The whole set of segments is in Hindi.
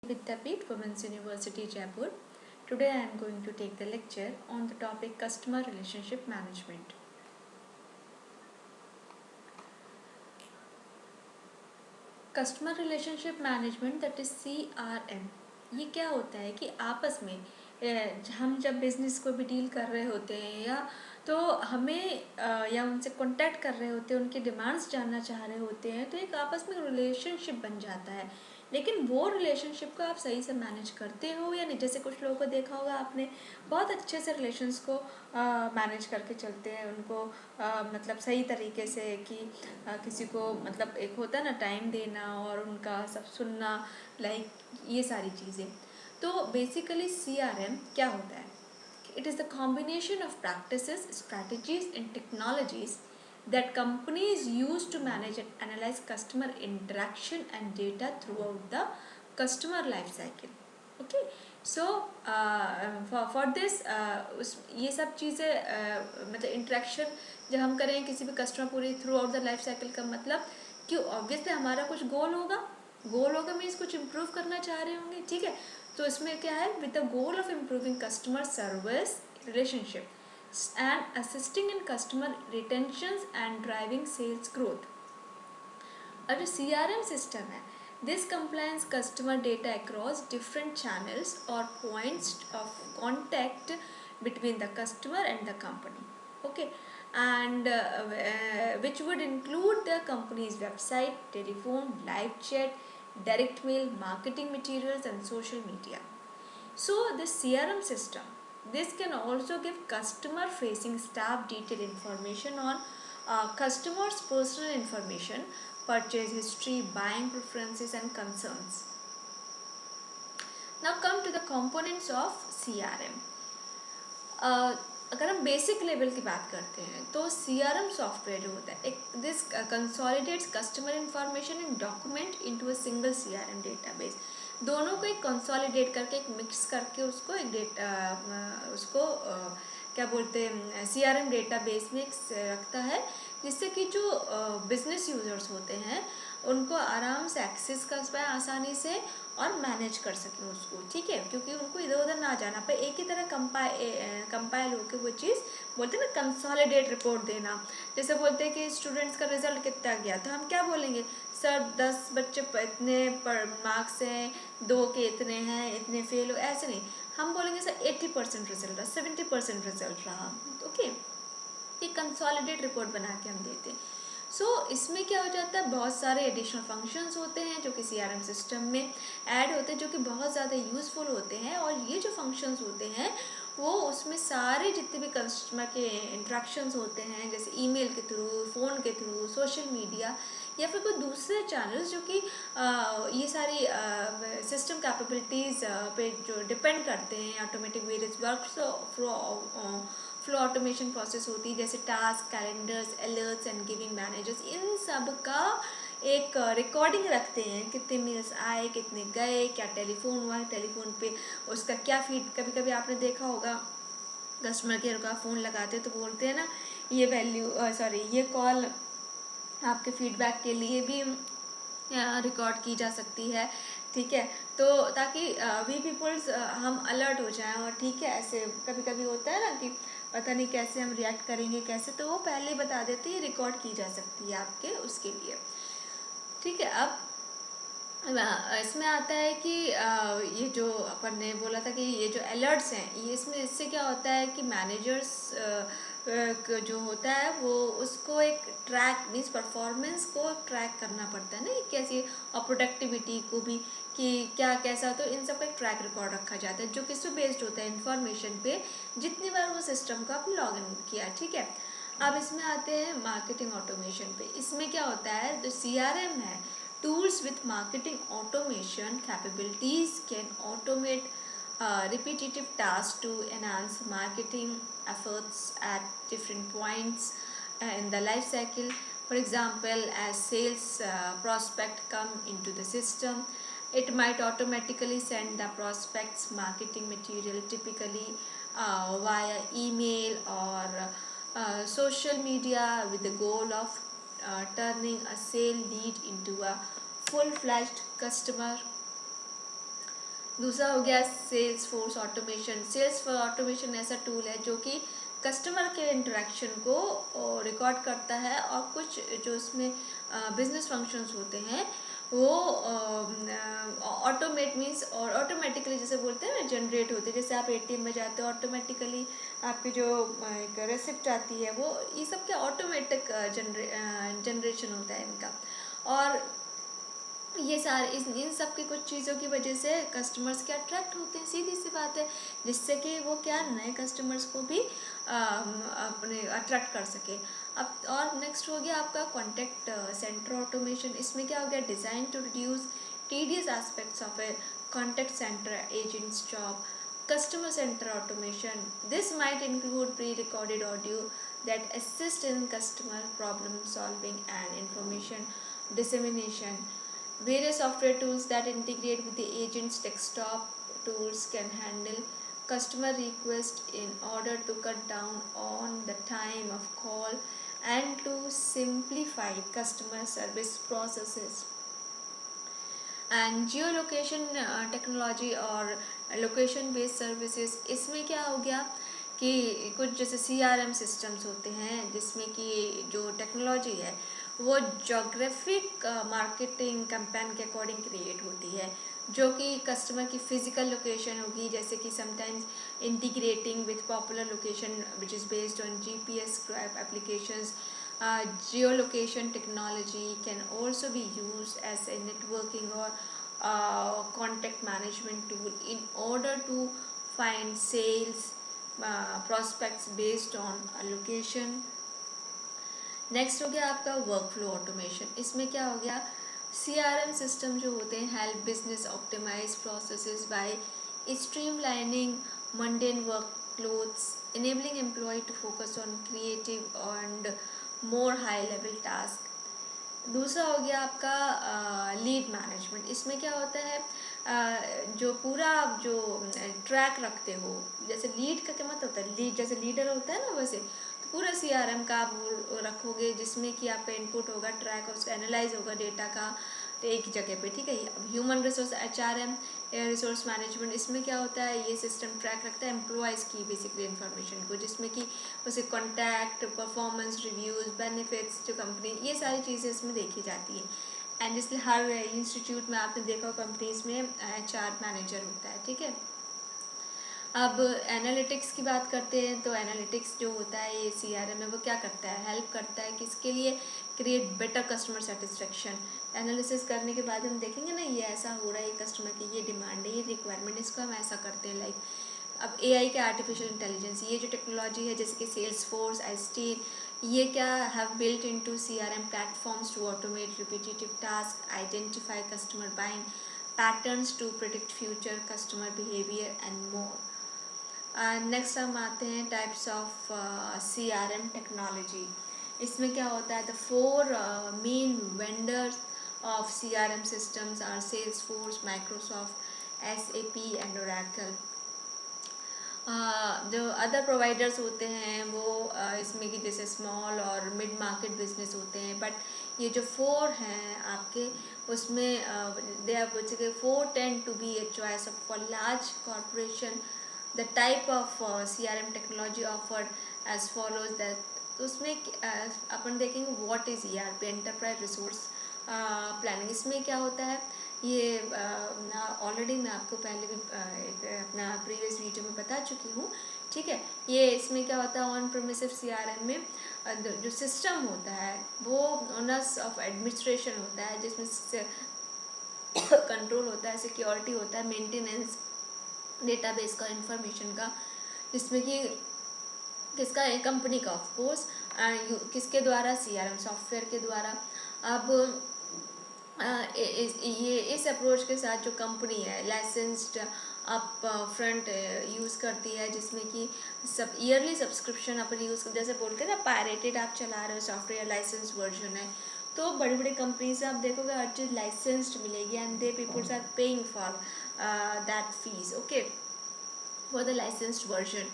Vidyapeeth, Women's University, Jaipur. Today I am going to take the lecture on the topic Customer Relationship Management. Customer relationship management that is CRM। ये क्या होता है कि आपस में हम जब बिज़नेस को भी डील कर रहे होते हैं या तो हमें या उनसे कांटेक्ट कर रहे होते हैं, उनकी डिमांड्स जानना चाह रहे होते हैं, तो एक आपस में रिलेशनशिप बन जाता है। लेकिन वो रिलेशनशिप को आप सही से मैनेज करते हो या नहीं। जैसे कुछ लोगों को देखा होगा आपने, बहुत अच्छे से रिलेशंस को मैनेज करके चलते हैं, उनको मतलब सही तरीके से कि किसी को मतलब एक होता है ना टाइम देना और उनका सब सुनना, लाइक ये सारी चीज़ें। तो बेसिकली CRM क्या होता है? It is the combination of practices, strategies and technologies that companies use to manage and analyze customer interaction and data throughout the customer life cycle. Okay, so for this ये सब चीज़ें मतलब इंटरेक्शन जब हम करें किसी भी कस्टमर पूरी through out the life cycle का मतलब कि ऑब्वियसली हमारा कुछ गोल होगा मीन्स कुछ इम्प्रूव करना चाह रहे होंगे, ठीक है। तो इसमें क्या है, with the goal of improving customer service relationship and assisting in customer retention and driving sales growth. अब जो CRM सिस्टम है, this combines customer data across different channels or points of contact between the customer and the company. Okay, and which would include the company's website, telephone, live chat, direct mail, marketing materials and social media. So the CRM system, this can also give customer facing staff detailed information on customers personal information, purchase history, buying preferences and concerns. Now come to the components of CRM. अगर हम बेसिक लेवल की बात करते हैं तो CRM सॉफ्टवेयर जो होता है, एक this consolidates customer information in document into a single CRM database. दोनों को एक कंसोलिडेट करके, एक मिक्स करके उसको एक डेटा उसको क्या बोलते हैं CRM डेटाबेस में एक रखता है, जिससे कि जो बिजनेस यूजर्स होते हैं उनको आराम से एक्सेस कर पाए आसानी से और मैनेज कर सकें उसको, ठीक है। क्योंकि उनको इधर उधर ना जाना पे, एक ही तरह कंपाइल होकर वो चीज़ बोलते हैं ना, कंसोलिडेट रिपोर्ट देना। जैसे बोलते हैं कि स्टूडेंट्स का रिजल्ट कितना गया, तो हम क्या बोलेंगे, सर 10 बच्चे इतने पर मार्क्स हैं, 2 के इतने हैं, इतने फेल हो, ऐसे नहीं। हम बोलेंगे सर 80% रिजल्ट रहा, 70% रिजल्ट रहा, ओके। ये कंसोलिडेट रिपोर्ट बना के हम देते हैं। सो इसमें क्या हो जाता है, बहुत सारे एडिशनल फंक्शंस होते हैं जो कि CRM सिस्टम में ऐड होते हैं, जो कि बहुत ज़्यादा यूज़फुल होते हैं। और ये जो फंक्शंस होते हैं वो उसमें सारे जितने भी कस्टमर के इंट्रैक्शंस होते हैं, जैसे ईमेल के थ्रू, फ़ोन के थ्रू, सोशल मीडिया या फिर कोई दूसरे चैनल्स, जो कि ये सारी सिस्टम कैपेबिलिटीज़ पे जो डिपेंड करते हैं, automatic various work flow automation process होती है, जैसे task, calendars, alerts and giving managers, इन सब का एक रिकॉर्डिंग रखते हैं, कितने मेल्स आए, कितने गए, क्या टेलीफोन हुआ, टेलीफोन पे उसका क्या फीड। कभी कभी आपने देखा होगा कस्टमर केयर का फ़ोन लगाते तो बोलते हैं ना, ये वैल्यू ये कॉल आपके फीडबैक के लिए भी रिकॉर्ड की जा सकती है, ठीक है। तो ताकि वी पीपल्स हम अलर्ट हो जाएं, और ठीक है, ऐसे कभी कभी होता है ना कि पता नहीं कैसे हम रिएक्ट करेंगे कैसे, तो वो पहले ही बता देते हैं, रिकॉर्ड की जा सकती है आपके उसके लिए, ठीक है। अब इसमें आता है कि ये जो अपन ने बोला था कि ये जो अलर्ट्स हैं, ये इसमें इससे क्या होता है कि मैनेजर्स जो होता है वो उसको एक ट्रैक मीन्स परफॉर्मेंस को ट्रैक करना पड़ता है ना, कैसी, और प्रोडक्टिविटी को भी कि क्या कैसा, तो इन सब का एक ट्रैक रिकॉर्ड रखा जाता है, जो किस पे बेस्ड होता है, इन्फॉर्मेशन पे, जितनी बार वो सिस्टम का आपने लॉग इन किया, ठीक है। अब इसमें आते हैं मार्केटिंग ऑटोमेशन पे। इसमें क्या होता है, जो CRM है, tools with marketing automation capabilities can automate repetitive tasks to enhance marketing efforts at different points in the life cycle. For example, as sales prospect come into the system, it might automatically send the prospects marketing material, typically via email or social media, with the goal of turning a sale lead into a full-fledged customer. दूसरा हो गया sales force automation. Sales force automation ऐसा टूल है जो कि कस्टमर के इंटरेक्शन को रिकॉर्ड करता है और कुछ जो उसमें बिजनेस फंक्शंस होते हैं वो ऑटोमेट मीन्स और ऑटोमेटिकली जैसे बोलते हैं ना जनरेट होते हैं। जैसे आप एटीएम में जाते हो ऑटोमेटिकली आपकी जो एक रेसिप्ट आती है वो ये सब क्या ऑटोमेटिक जनरेशन होता है इनका। और ये सारे इन सब की कुछ चीज़ों की वजह से कस्टमर्स के अट्रैक्ट होते हैं, सीधी सी बात है, जिससे कि वो क्या नए कस्टमर्स को भी अपने अट्रैक्ट कर सके। अब और नेक्स्ट हो गया आपका कॉन्टैक्ट सेंटर ऑटोमेशन। इसमें क्या हो गया, design to reduce tedious aspects of a contact centre agents job. Customer center automation. This might include pre-recorded audio that assist in customer problem solving and information dissemination. Various software tools that integrate with the agent's desktop tools can handle customer requests in order to cut down on the time of call and to simplify customer service processes. And Jio location technology और लोकेशन बेस्ड सर्विसेज, इसमें क्या हो गया कि कुछ जैसे CRM सिस्टम्स होते हैं जिसमें कि जो टेक्नोलॉजी है वो जोग्राफिक मार्केटिंग कैंपेन के अकॉर्डिंग क्रिएट होती है, जो कि कस्टमर की फिजिकल लोकेशन होगी, जैसे कि sometimes integrating with popular location which is based on GPS applications. Geolocation technology can also be used as a networking or contact management tool in order to find sales prospects based on a location. Next हो गया आपका वर्क फ्लो ऑटोमेशन। इसमें क्या हो गया, CRM सिस्टम जो होते हैं help business optimise processes by streamlining mundane workloads, enabling employee to focus on creative and more high level task. दूसरा हो गया आपका लीड मैनेजमेंट। इसमें क्या होता है, जो पूरा आप जो ट्रैक रखते हो, जैसे लीड का क्या मतलब होता है, लीड जैसे लीडर होता है ना, वैसे तो पूरा CRM का आप वो रखोगे जिसमें कि आपका इनपुट होगा, ट्रैक और उसका एनालाइज होगा डेटा का एक जगह पे, ठीक है। अब human resource HRM resource management, इसमें क्या होता है, ये सिस्टम ट्रैक रखता है एम्प्लॉयज़ की बेसिकली इन्फॉर्मेशन को, जिसमें कि उसे कॉन्टैक्ट, परफॉर्मेंस रिव्यूज़, बेनिफिट्स जो कंपनी, ये सारी चीज़ें इसमें देखी जाती हैं। एंड इसलिए हर इंस्टीट्यूट में आपने देखा कंपनीज में HR मैनेजर होता है, ठीक है। अब एनालिटिक्स की बात करते हैं तो एनालिटिक्स जो होता है ये CRM में वो क्या करता है, हेल्प करता है किसके लिए, create better customer satisfaction. Analysis करने के बाद हम देखेंगे ना ये ऐसा हो रहा है, ये कस्टमर की ये डिमांड है, ये रिक्वायरमेंट, इसको हम ऐसा करते हैं। लाइक अब AI के आर्टिफिशियल इंटेलिजेंस, ये जो टेक्नोलॉजी है जैसे कि सेल्स फोर्स, IST, ये क्या have built into CRM platforms to automate repetitive task, identify customer buying patterns to predict future customer behaviour and more. Next हम आते हैं टाइप्स ऑफ CRM टेक्नोलॉजी। इसमें क्या होता है, the 4 main vendors of CRM systems are Salesforce, Microsoft, SAP and Oracle. जो अदर प्रोवाइडर्स होते हैं वो इसमें कि जैसे स्मॉल और मिड मार्केट बिजनेस होते हैं, बट ये जो 4 हैं आपके उसमें they are basically 4 tend to be a choice of for large corporation. The type of CRM technology offered as follows that, तो उसमें अपन देखेंगे what is ERP, enterprise resource planning. इसमें क्या होता है, ये ऑलरेडी मैं आपको पहले भी अपना प्रीवियस वीडियो में बता चुकी हूँ, ठीक है। ये इसमें क्या होता है, ऑन प्रीमिसिव CRM में जो सिस्टम होता है वो ओनर्स ऑफ एडमिनिस्ट्रेशन होता है, जिसमें कंट्रोल होता है, सिक्योरिटी होता है, मेंटेनेंस डेटाबेस का, इंफॉर्मेशन का, जिसमें कि किसका है, कंपनी का ऑफकोर्स, किसके द्वारा, CRM सॉफ्टवेयर के द्वारा। अब ये इस अप्रोच के साथ जो कंपनी है लाइसेंस्ड अप फ्रंट यूज़ करती है, जिसमें कि सब ईयरली सब्सक्रिप्शन अपन यूज़, जैसे बोलते हैं ना पायरेटेड आप चला रहे हो सॉफ्टवेयर, लाइसेंस वर्जन है, तो बड़ी बड़ी कंपनी से आप देखोगे हर चीज़ लाइसेंस्ड मिलेगी and they peoples are paying for that fees, okay, for the licensed version.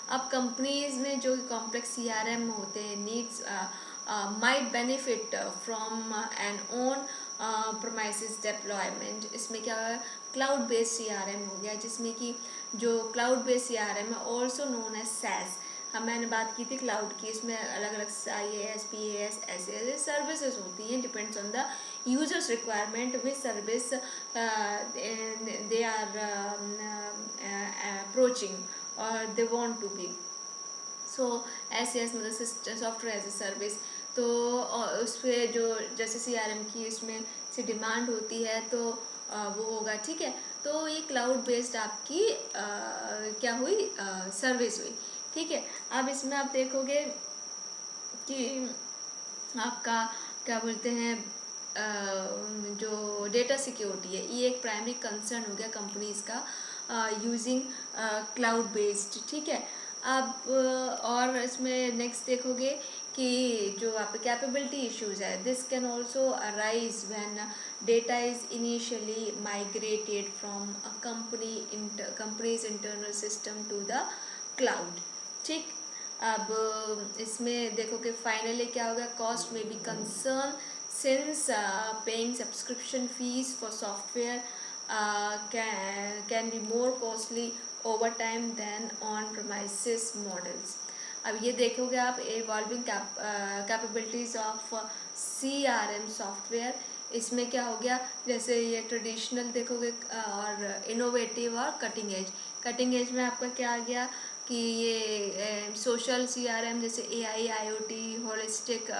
अब कंपनीज में जो कॉम्प्लेक्स CRM होते हैं needs might benefit from an own premises deployment। इसमें क्या है, क्लाउड बेस्ड CRM हो गया, जिसमें कि जो क्लाउड बेस्ड CRM है ऑल्सो नोन एज SaaS। हम मैंने बात की थी क्लाउड की, इसमें अलग अलग IaaS PaaS ऐसे सर्विसेज होती हैं, depends on the users requirement which service they are approaching और they want to be. So SaaS मतलब सॉफ्टवेयर एज ए सर्विस। तो उस पर जो जैसे CRM की इसमें से डिमांड होती है तो वो होगा, ठीक है। तो ये क्लाउड बेस्ड आपकी क्या हुई, सर्विस हुई, ठीक है। अब इसमें आप देखोगे कि आपका क्या बोलते हैं, जो डेटा सिक्योरिटी है ये एक प्राइमरी कंसर्न हो गया कंपनीज का यूजिंग क्लाउड बेस्ड, ठीक है। अब और इसमें नेक्स्ट देखोगे कि जो आप कैपेबिलिटी इश्यूज है, this can also arise when data is initially migrated from a companies internal system to the cloud, ठीक। अब इसमें देखो कि फाइनली क्या होगा, कॉस्ट में be concern since paying subscription fees for software can be more costly over time than on premises models. अब ये देखोगे आप evolving capabilities of CRM software, इसमें क्या हो गया, जैसे ये ट्रेडिशनल देखोगे और इनोवेटिव और कटिंग एज में आपका क्या आ गया कि ये सोशल CRM जैसे AI IoT होलिस्टिक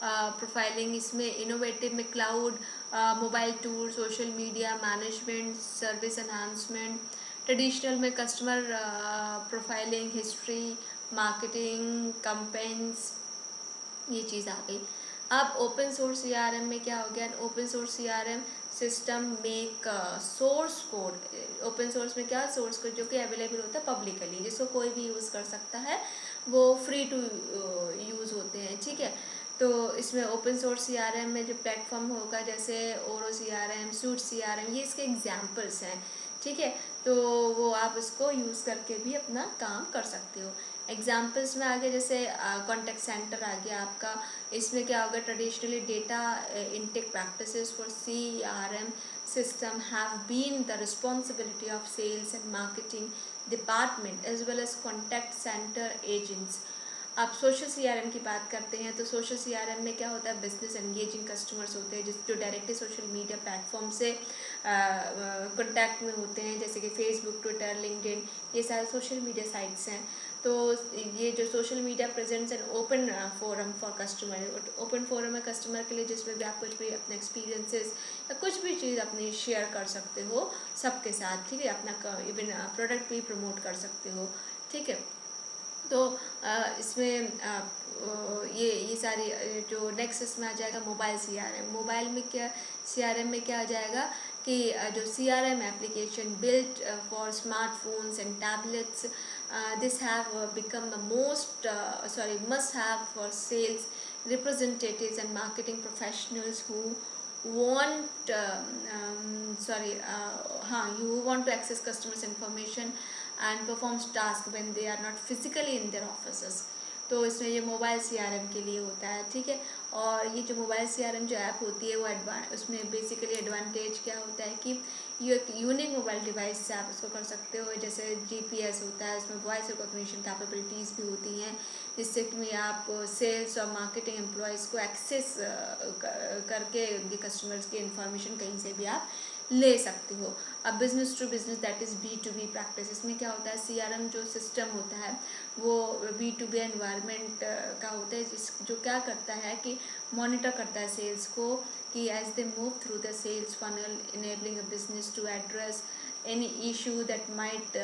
प्रोफाइलिंग, इसमें इनोवेटिव में cloud mobile tool social media management service enhancement, traditional में customer profiling history marketing campaigns, ये चीज़ आ गई। अब ओपन सोर्स CRM में क्या हो गया, open source CRM system make source code. Open source में क्या, सोर्स कोड जो कि अवेलेबल होता है पब्लिकली, जिसको कोई भी यूज़ कर सकता है, वो फ्री टू यूज़ होते हैं, ठीक है। तो इसमें ओपन सोर्स CRM में जो प्लेटफॉर्म होगा जैसे ओरो CRM सूट CRM, ये इसके एग्जाम्पल्स हैं, ठीक है। तो वो आप इसको यूज़ करके भी अपना काम कर सकते हो। एग्जाम्पल्स में आगे जैसे कॉन्टेक्ट सेंटर आ गया आपका, इसमें क्या होगा, traditionally data intake practices for CRM system have been the responsibility of sales and marketing department as well as contact center agents। आप सोशल CRM की बात करते हैं तो सोशल CRM में क्या होता है, बिजनेस एंगेजिंग कस्टमर्स होते हैं जो डायरेक्टली सोशल मीडिया प्लेटफॉर्म से कॉन्टैक्ट में होते हैं, जैसे कि फेसबुक ट्विटर लिंक्डइन, ये सारे सोशल मीडिया साइट्स हैं। तो ये जो social media presents and open forum for customer, open forum है कस्टमर के लिए, जिसमें भी आप कुछ भी अपने एक्सपीरियंसेस या कुछ भी चीज़ अपनी शेयर कर सकते हो सबके साथ, ठीक है। अपना इवन प्रोडक्ट भी प्रमोट कर सकते हो, ठीक है। तो इसमें ये सारी जो नेक्स्ट इसमें आ जाएगा मोबाइल CRM। मोबाइल में क्या, CRM में क्या आ जाएगा कि जो CRM application built for smartphones and tablets, this have become the most must have for sales representatives and marketing professionals who want you want to access customers information and performs task when they are not physically in their offices। तो इसमें ये मोबाइल CRM के लिए होता है, ठीक है। और ये जो मोबाइल CRM जो ऐप होती है वो उसमें बेसिकली एडवांटेज क्या होता है कि ये एक यूनिक मोबाइल डिवाइस से आप उसको कर सकते हो, जैसे GPS होता है, इसमें वॉइस रिकॉग्निशन कैपेबिलिटीज़ भी होती हैं, जिससे कि आप सेल्स और मार्केटिंग एम्प्लॉयज़ को एक्सेस करके उनके कस्टमर्स की इंफॉर्मेशन कहीं से भी आप ले सकते हो। अब business to business that is B2B practice, इसमें क्या होता है, CRM जो सिस्टम होता है वो B2B एनवायरनमेंट का होता है, जो क्या करता है कि मॉनिटर करता है सेल्स को कि as they move through the sales funnel enabling a business to address any issue that might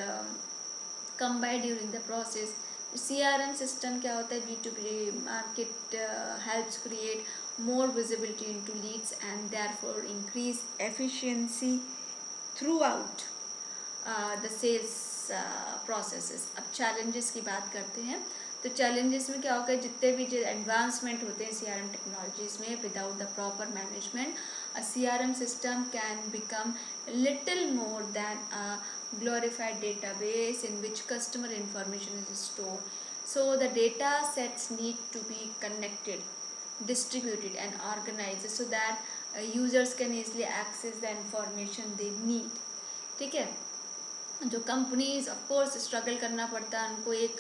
come by during the process. CRM system क्या होता है, B2B market helps create more visibility into leads and therefore increase efficiency throughout the sales processes। अब challenges की बात करते हैं तो challenges में क्या होगा, जितने भी जो advancement होते हैं CRM technologies में, without the proper management a CRM system can become little more than a glorified database in which customer information is stored। So the data sets need to be connected, distributed and organized so that users can easily access the information they need. ठीक है. जो कंपनीज ऑफ कोर्स स्ट्रगल करना पड़ता है उनको एक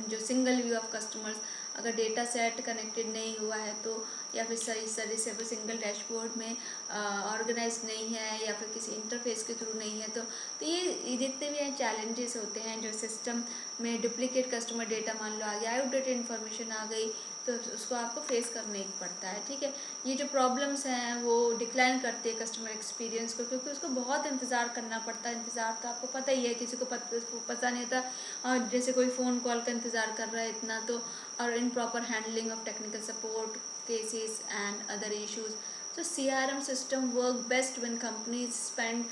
जो सिंगल व्यू ऑफ कस्टमर्स, अगर डेटा सेट कनेक्टेड नहीं हुआ है तो, या फिर सही से वो सिंगल डैशबोर्ड में ऑर्गेनाइज नहीं है, या फिर किसी इंटरफेस के थ्रू नहीं है, तो ये जितने भी चैलेंजेस होते हैं, जो सिस्टम में डुप्लीकेट कस्टमर डेटा मान लो आ गया, आउटडेटेड इन्फॉर्मेशन आ गई, तो उसको आपको फेस करने ही पड़ता है. ठीक है. ये जो प्रॉब्लम्स हैं वो डिक्लाइन करती है कस्टमर एक्सपीरियंस को, क्योंकि उसको बहुत इंतज़ार करना पड़ता है. इंतज़ार तो आपको पता ही है, किसी को पता नहीं होता, और जैसे कोई फ़ोन कॉल का इंतज़ार कर रहा है इतना, तो और in proper handling of technical support cases and other issues. So CRM system work best when companies spend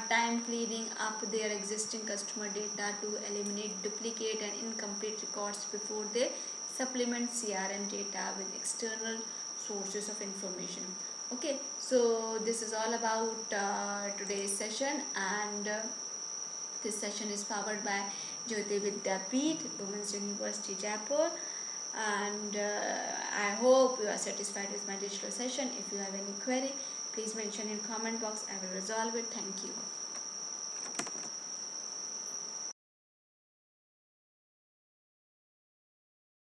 time cleaning up their existing customer data to eliminate duplicate and incomplete records before they supplement CRM data with external sources of information. Okay, so this is all about today's session, and this session is powered by Jyoti Vidyapeeth, Women's University Jaipur, and I hope you are satisfied with my digital session. If you have any query, please mention in comment box. I will resolve it. Thank you.